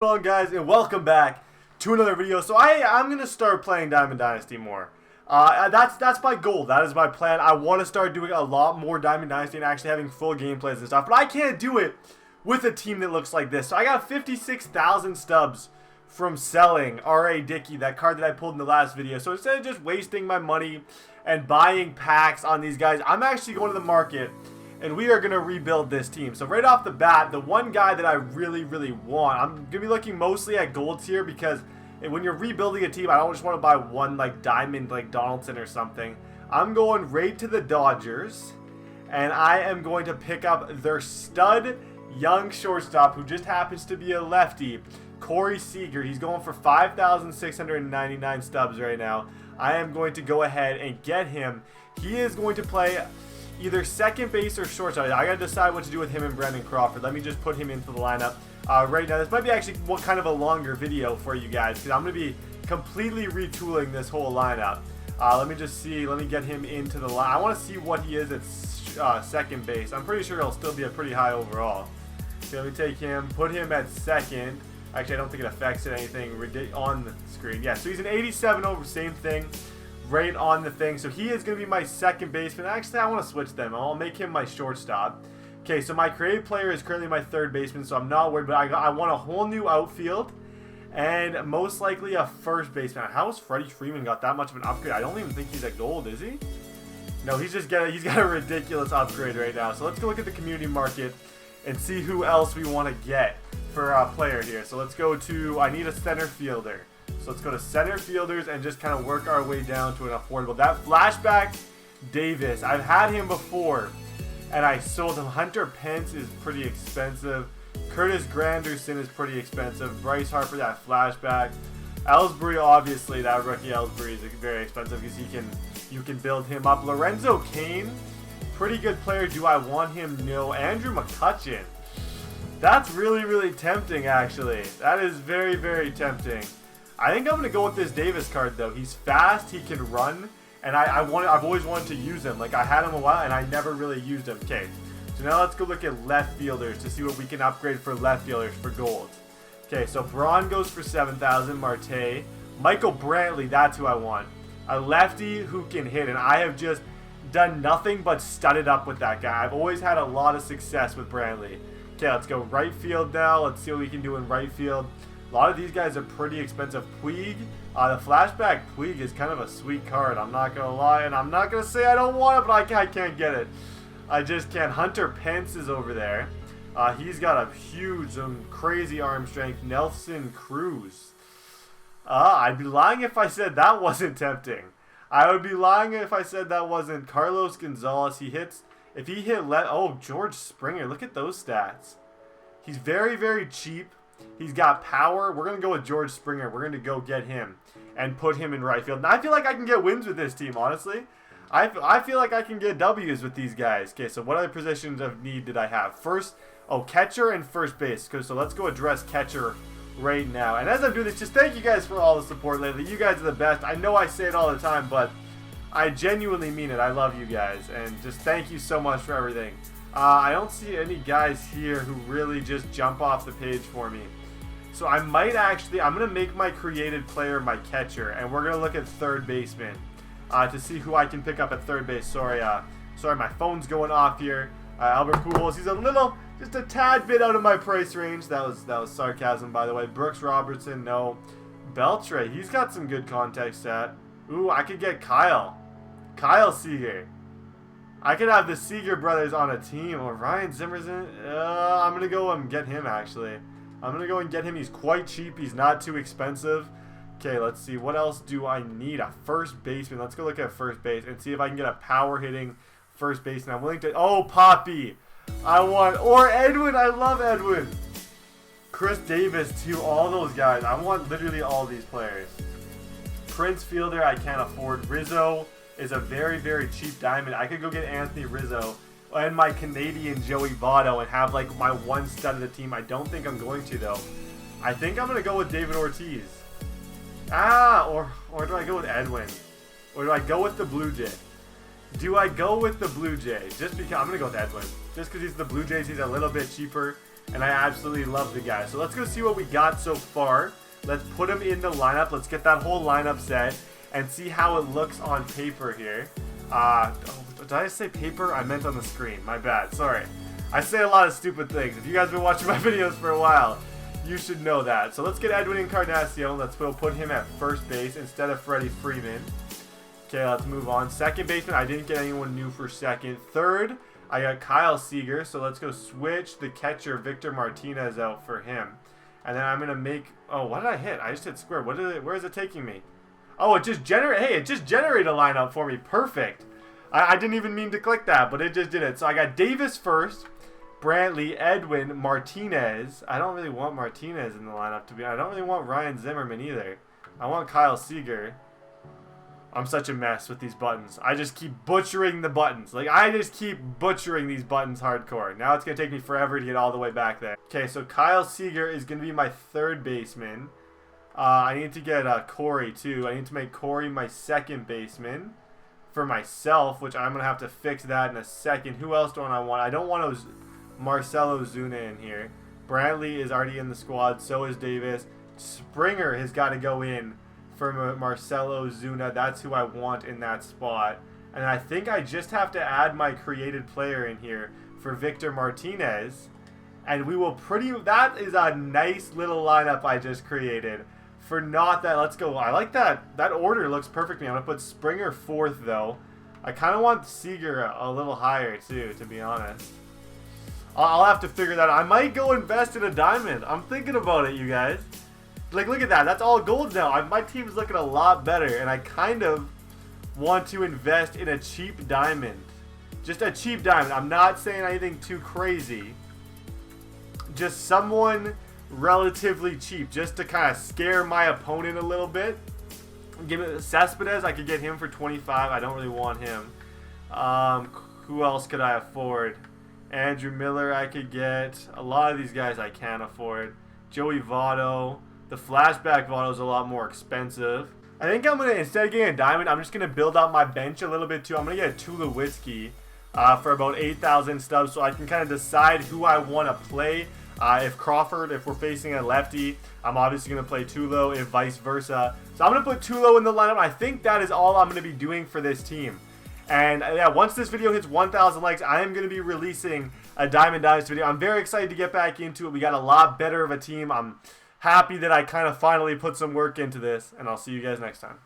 Hello guys, and welcome back to another video. So I'm gonna start playing Diamond Dynasty more. That's my goal. That is my plan. I want to start doing a lot more Diamond Dynasty and actually having full gameplays and stuff. But I can't do it with a team that looks like this. So I got 56,000 stubs from selling R.A. Dickey, that card that I pulled in the last video. So instead of just wasting my money and buying packs on these guys, I'm actually going to the market and we are going to rebuild this team. So right off the bat, the one guy that I really want, I'm going to be looking mostly at golds here because when you're rebuilding a team, I don't just want to buy one like diamond like Donaldson or something. I'm going right to the Dodgers and I am going to pick up their stud young shortstop who just happens to be a lefty, Corey Seager. He's going for 5,699 stubs right now. I am going to go ahead and get him. He is going to play either second base or shortstop. I gotta decide what to do with him and Brandon Crawford. Let me just put him into the lineup right now. This might be actually kind of a longer video for you guys because I'm gonna be completely retooling this whole lineup. Let me just see. Let me get him into the line. I want to see what he is at second base. I'm pretty sure he'll still be a pretty high overall. Okay, let me take him, put him at second. Actually, I don't think it affects anything on the screen. Yeah, so he's an 87 over, same thing. Right on the thing. So he is going to be my second baseman. Actually, I want to switch them. I'll make him my shortstop. Okay, so my creative player is currently my third baseman, so I'm not worried. But I want a whole new outfield and most likely a first baseman. How has Freddie Freeman got that much of an upgrade? I don't even think he's at gold, is he? No, he's got a ridiculous upgrade right now. So let's go look at the community market and see who else we want to get for a player here. So let's go to, I need a center fielder. So let's go to center fielders and just kind of work our way down to an affordable. That flashback Davis, I've had him before and I sold him. Hunter Pence is pretty expensive. Curtis Granderson is pretty expensive. Bryce Harper, that flashback. Ellsbury, obviously, that rookie Ellsbury is very expensive because you can build him up. Lorenzo Cain, pretty good player. Do I want him? No. Andrew McCutchen. That's really tempting, actually. That is very tempting. I think I'm going to go with this Davis card, though. He's fast, he can run, and I've always wanted to use him. Like, I had him a while, and I never really used him. Okay, so now let's go look at left fielders to see what we can upgrade for left fielders for gold. Okay, so Braun goes for 7,000, Marte. Michael Brantley, that's who I want. A lefty who can hit, and I have just done nothing but studded up with that guy. I've always had a lot of success with Brantley. Okay, let's go right field now. Let's see what we can do in right field. A lot of these guys are pretty expensive. Puig, the flashback Puig is kind of a sweet card. I'm not going to lie, and I'm not going to say I don't want it, but I can't get it. I just can't. Hunter Pence is over there. He's got a huge, crazy arm strength. Nelson Cruz. I'd be lying if I said that wasn't tempting. I would be lying if I said that wasn't. Carlos Gonzalez, he hits, if he hit, oh, George Springer, look at those stats. He's very cheap. He's got power. We're going to go with George Springer. We're going to go get him and put him in right field. And I feel like I can get wins with this team, honestly. I feel like I can get W's with these guys. Okay, so what other positions of need did I have? First, catcher and first base. So let's go address catcher right now. And as I'm doing this, just thank you guys for all the support lately. You guys are the best. I know I say it all the time, but I genuinely mean it. I love you guys. And just thank you so much for everything. I don't see any guys here who really just jump off the page for me. So I might actually, I'm going to make my created player my catcher. And we're going to look at third baseman to see who I can pick up at third base. Sorry, my phone's going off here. Albert Pujols, he's just a tad bit out of my price range. That was sarcasm, by the way. Brooks Robertson, no. Beltre, he's got some good contact stat. Ooh, I could get Kyle Seager. I could have the Seager brothers on a team. Or Ryan Zimmerman. I'm going to go and get him, actually. I'm going to go and get him. He's quite cheap. He's not too expensive. Okay, let's see. What else do I need? A first baseman. Let's go look at first base and see if I can get a power-hitting first baseman. I'm willing to... Oh, Poppy. Or Edwin. I love Edwin. Chris Davis, too. All those guys. I want literally all these players. Prince Fielder, I can't afford. Rizzo is a very cheap diamond. I could go get Anthony Rizzo and my Canadian Joey Votto and have like my one stud of the team. I don't think I'm going to, though. I think I'm going to go with David Ortiz. Or do I go with Edwin? Or do I go with the Blue Jay? Do I go with the Blue Jay? Just because I'm going to go with Edwin. Just because he's the Blue Jays, he's a little bit cheaper. and I absolutely love the guy. So let's go see what we got so far. Let's put him in the lineup. Let's get that whole lineup set and see how it looks on paper here. Did I say paper? I meant on the screen. My bad. Sorry. I say a lot of stupid things. If you guys have been watching my videos for a while, you should know that. So let's get Edwin Encarnacion. Let's put him at first base instead of Freddie Freeman. Okay, let's move on. Second baseman, I didn't get anyone new for second. Third, I got Kyle Seager. So let's go switch the catcher Victor Martinez out for him. And then I'm going to make... Oh, what did I hit? I just hit square. Where is it taking me? Oh, it just generated... Hey, it just generated a lineup for me. Perfect. I didn't even mean to click that, but it just did it. So I got Davis first. Brantley, Edwin, Martinez. I don't really want Martinez in the lineup to be. I don't really want Ryan Zimmerman either. I want Kyle Seager. I'm such a mess with these buttons. I just keep butchering the buttons. Like, I just keep butchering these buttons hardcore. Now it's going to take me forever to get all the way back there. Okay, so Kyle Seager is going to be my third baseman. I need to get Corey, too. I need to make Corey my second baseman for myself, which I'm going to have to fix that in a second. Who else don't I want? I don't want Marcelo Zuna in here. Brantley is already in the squad. So is Davis. Springer has got to go in for Marcelo Zuna. That's who I want in that spot. And I think I just have to add my created player in here for Victor Martinez. And we will that is a nice little lineup I just created. For not that, let's go. I like that. That order looks perfect to me. I'm going to put Springer fourth, though. I kind of want Seager a little higher, too, to be honest. I'll have to figure that out. I might go invest in a diamond. I'm thinking about it, you guys. Like, look at that. That's all gold now. My team's looking a lot better, and I kind of want to invest in a cheap diamond. Just a cheap diamond. I'm not saying anything too crazy. Just someone relatively cheap, just to kind of scare my opponent a little bit. Give it Cespedes. I could get him for 25. I don't really want him. Who else could I afford? Andrew Miller I could get. A lot of these guys I can't afford. Joey Votto. The flashback Votto is a lot more expensive. I think I'm going to, instead of getting a diamond, I'm just going to build out my bench a little bit too. I'm going to get a Tulowitzki for about 8,000 stubs so I can kind of decide who I want to play. If we're facing a lefty, I'm obviously going to play Tulo, if vice versa. So I'm going to put Tulo in the lineup. I think that is all I'm going to be doing for this team. And yeah, once this video hits 1,000 likes, I am going to be releasing a Diamond Dynasty video. I'm very excited to get back into it. We got a lot better of a team. I'm happy that I kind of finally put some work into this, and I'll see you guys next time.